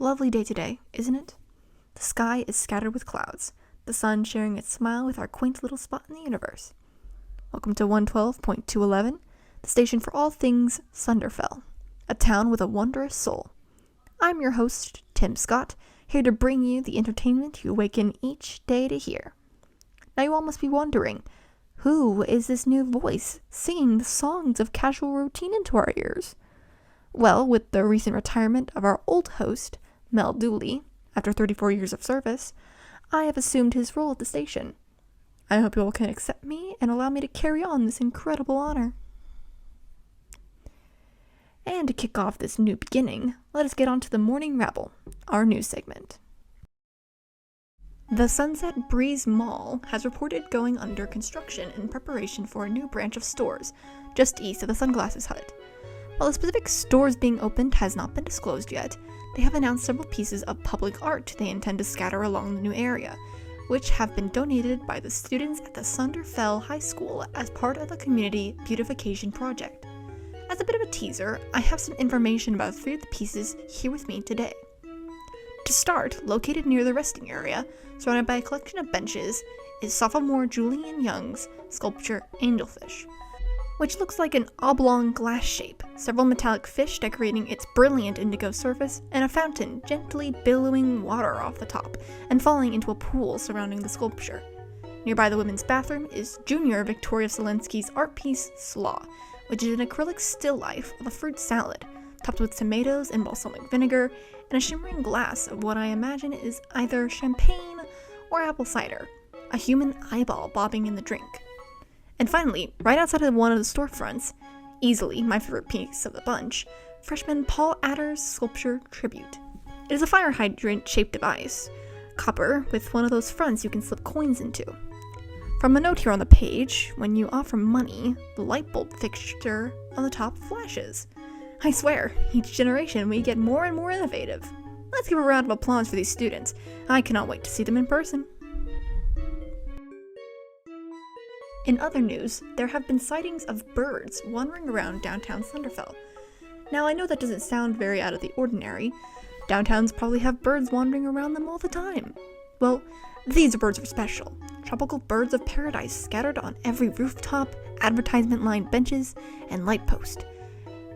Lovely day today, isn't it? The sky is scattered with clouds, the sun sharing its smile with our quaint little spot in the universe. Welcome to 112.211, the station for all things Sunderfell, a town with a wondrous soul. I'm your host, Tim Scott, here to bring you the entertainment you awaken each day to hear. Now you all must be wondering, who is this new voice singing the songs of casual routine into our ears? Well, with the recent retirement of our old host, Mel Dooley, after 34 years of service, I have assumed his role at the station. I hope you all can accept me and allow me to carry on this incredible honor. And to kick off this new beginning, let us get on to the Morning Rabble, our news segment. The Sunset Breeze Mall has reported going under construction in preparation for a new branch of stores just east of the Sunglasses Hut. While the specific stores being opened has not been disclosed yet, they have announced several pieces of public art they intend to scatter along the new area, which have been donated by the students at the Sunderfell High School as part of the Community Beautification Project. As a bit of a teaser, I have some information about 3 of the pieces here with me today. To start, located near the resting area, surrounded by a collection of benches, is sophomore Julian Young's sculpture Angelfish, which looks like an oblong glass shape, several metallic fish decorating its brilliant indigo surface, and a fountain gently billowing water off the top and falling into a pool surrounding the sculpture. Nearby the women's bathroom is Junior Victoria Zelensky's art piece Slaw, which is an acrylic still life of a fruit salad, topped with tomatoes and balsamic vinegar, and a shimmering glass of what I imagine is either champagne or apple cider, a human eyeball bobbing in the drink. And finally, right outside of one of the storefronts, easily my favorite piece of the bunch, freshman Paul Adder's sculpture Tribute. It is a fire hydrant-shaped device, copper, with one of those fronts you can slip coins into. From a note here on the page, when you offer money, the light bulb fixture on the top flashes. I swear, each generation we get more and more innovative. Let's give a round of applause for these students. I cannot wait to see them in person. In other news, there have been sightings of birds wandering around downtown Sunderfell. Now, I know that doesn't sound very out of the ordinary. Downtowns probably have birds wandering around them all the time. Well, these birds are special. Tropical birds of paradise scattered on every rooftop, advertisement-lined benches, and light post.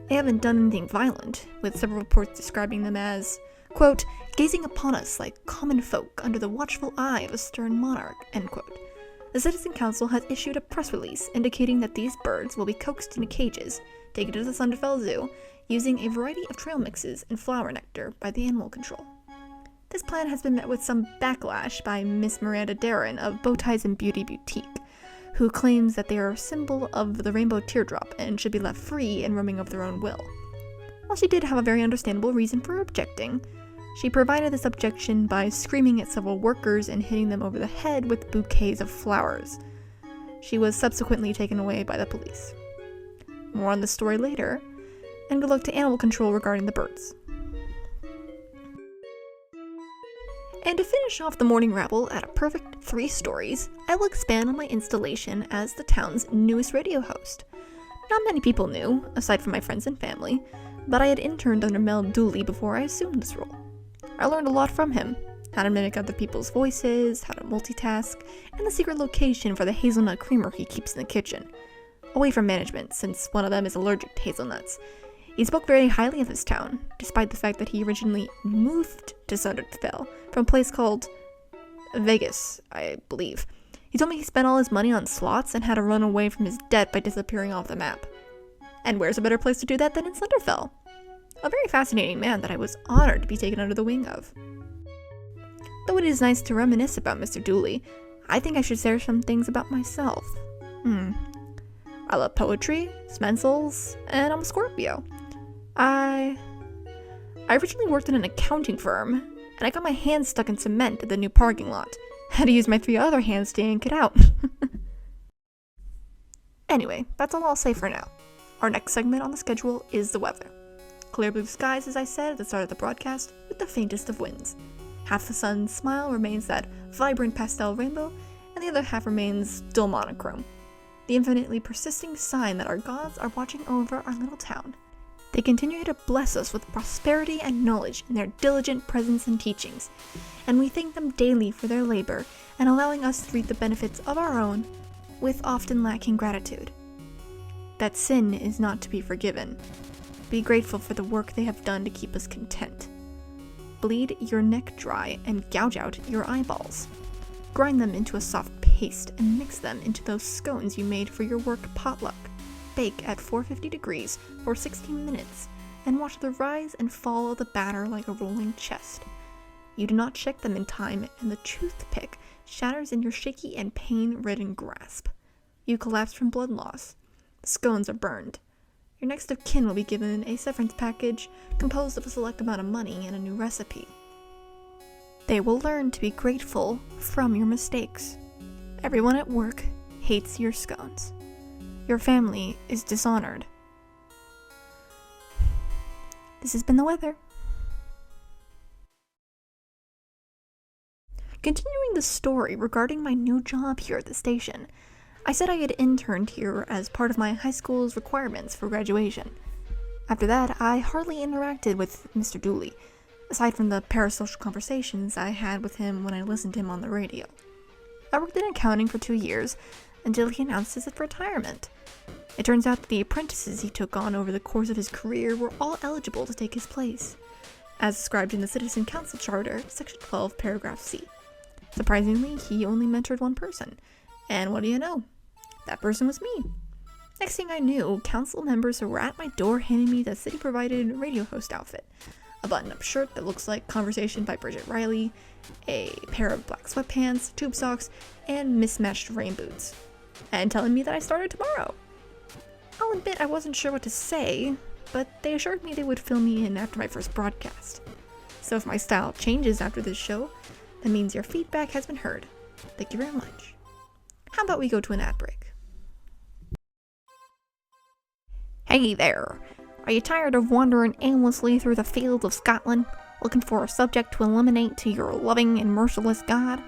They haven't done anything violent, with several reports describing them as, quote, gazing upon us like common folk under the watchful eye of a stern monarch, end quote. The Citizen Council has issued a press release indicating that these birds will be coaxed into cages, taken to the Sunderfell Zoo, using a variety of trail mixes and flower nectar by the animal control. This plan has been met with some backlash by Miss Miranda Darren of Bowties and Beauty Boutique, who claims that they are a symbol of the rainbow teardrop and should be left free and roaming of their own will. While she did have a very understandable reason for objecting, she provided this objection by screaming at several workers and hitting them over the head with bouquets of flowers. She was subsequently taken away by the police. More on this story later, and good luck to animal control regarding the birds. And to finish off the morning rabble at a perfect 3 stories, I will expand on my installation as the town's newest radio host. Not many people knew, aside from my friends and family, but I had interned under Mel Dooley before I assumed this role. I learned a lot from him, how to mimic other people's voices, how to multitask, and the secret location for the hazelnut creamer he keeps in the kitchen. Away from management, since one of them is allergic to hazelnuts. He spoke very highly of his town, despite the fact that he originally moved to Sunderfell from a place called Vegas, I believe. He told me he spent all his money on slots and had to run away from his debt by disappearing off the map. And where's a better place to do that than in Sunderfell? A very fascinating man that I was honored to be taken under the wing of. Though it is nice to reminisce about Mr. Dooley, I think I should share some things about myself. I love poetry, smencils, and I'm a Scorpio. I originally worked in an accounting firm, and I got my hands stuck in cement at the new parking lot. Had to use my 3 other hands to yank it out. Anyway, that's all I'll say for now. Our next segment on the schedule is the weather. Clear blue skies, as I said at the start of the broadcast, with the faintest of winds. Half the sun's smile remains that vibrant pastel rainbow, and the other half remains dull monochrome. The infinitely persisting sign that our gods are watching over our little town. They continue to bless us with prosperity and knowledge in their diligent presence and teachings, and we thank them daily for their labor and allowing us to reap the benefits of our own with often lacking gratitude. That sin is not to be forgiven. Be grateful for the work they have done to keep us content. Bleed your neck dry and gouge out your eyeballs. Grind them into a soft paste and mix them into those scones you made for your work potluck. Bake at 450 degrees for 16 minutes and watch the rise and fall of the batter like a rolling chest. You do not check them in time and the toothpick shatters in your shaky and pain-ridden grasp. You collapse from blood loss. The scones are burned. Your next of kin will be given a severance package composed of a select amount of money and a new recipe. They will learn to be grateful from your mistakes. Everyone at work hates your scones. Your family is dishonored. This has been the weather. Continuing the story regarding my new job here at the station, I said I had interned here as part of my high school's requirements for graduation. After that, I hardly interacted with Mr. Dooley, aside from the parasocial conversations I had with him when I listened to him on the radio. I worked in accounting for 2 years until he announced his retirement. It turns out that the apprentices he took on over the course of his career were all eligible to take his place, as described in the Citizen Council Charter, Section 12, Paragraph C. Surprisingly, he only mentored one person, and what do you know? That person was me. Next thing I knew, council members were at my door handing me the city-provided radio host outfit, a button-up shirt that looks like Conversation by Bridget Riley, a pair of black sweatpants, tube socks, and mismatched rain boots, and telling me that I started tomorrow. I'll admit I wasn't sure what to say, but they assured me they would fill me in after my first broadcast. So if my style changes after this show, that means your feedback has been heard. Thank you very much. How about we go to an ad break? Hey there! Are you tired of wandering aimlessly through the fields of Scotland, looking for a subject to eliminate to your loving and merciless God?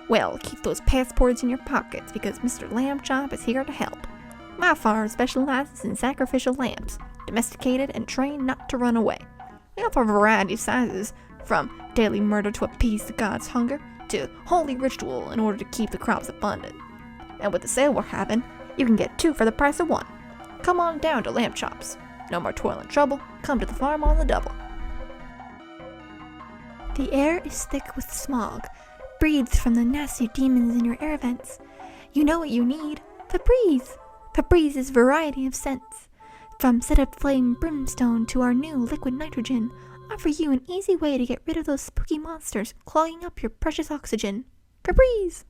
Well, keep those passports in your pockets because Mr. Lamb Chop is here to help. My farm specializes in sacrificial lambs, domesticated and trained not to run away. We offer a variety of sizes, from daily murder to appease the god's hunger, to holy ritual in order to keep the crops abundant. And with the sale we're having, you can get 2 for the price of 1. Come on down to Lamb Chops. No more toil and trouble. Come to the farm on the double. The air is thick with smog, breathed from the nasty demons in your air vents. You know what you need. Febreze! Febreze's variety of scents. From set-up flame brimstone to our new liquid nitrogen, offer you an easy way to get rid of those spooky monsters clogging up your precious oxygen. Febreze!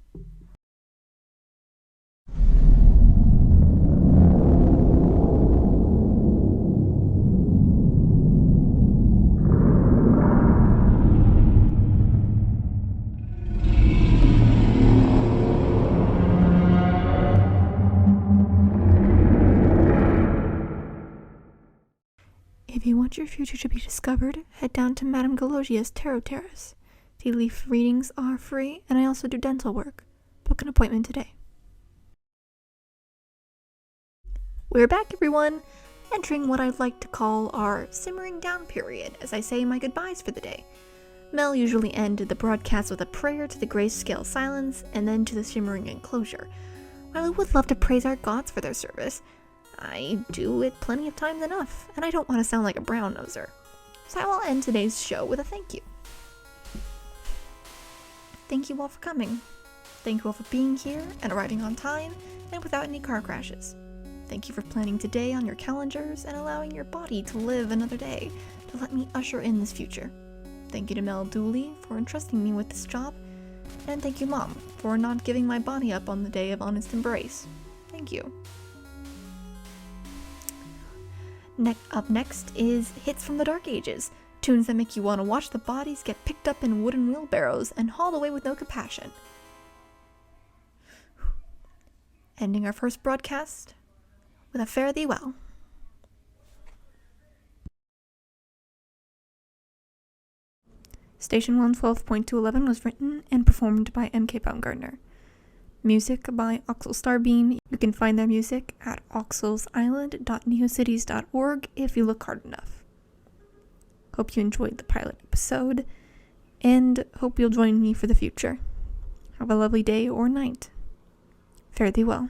If you want your future to be discovered, head down to Madame Galogia's Tarot Terrace. Tea leaf readings are free, and I also do dental work. Book an appointment today. We're back, everyone, entering what I'd like to call our simmering down period as I say my goodbyes for the day. Mel usually ended the broadcast with a prayer to the grayscale silence and then to the shimmering enclosure. While I would love to praise our gods for their service, I do it plenty of times enough, and I don't want to sound like a brown-noser. So I will end today's show with a thank you. Thank you all for coming. Thank you all for being here and arriving on time and without any car crashes. Thank you for planning today on your calendars and allowing your body to live another day to let me usher in this future. Thank you to Mel Dooley for entrusting me with this job, and thank you, Mom, for not giving my body up on the day of honest embrace. Thank you. Up next is Hits from the Dark Ages, tunes that make you want to watch the bodies get picked up in wooden wheelbarrows and hauled away with no compassion. Ending our first broadcast with a fare thee well. Station 112.211 was written and performed by M.K. Bumgardner. Music by Axol Starbeam. You can find their music at oxalsisland.neocities.org if you look hard enough. Hope you enjoyed the pilot episode, and hope you'll join me for the future. Have a lovely day or night. Fare thee well.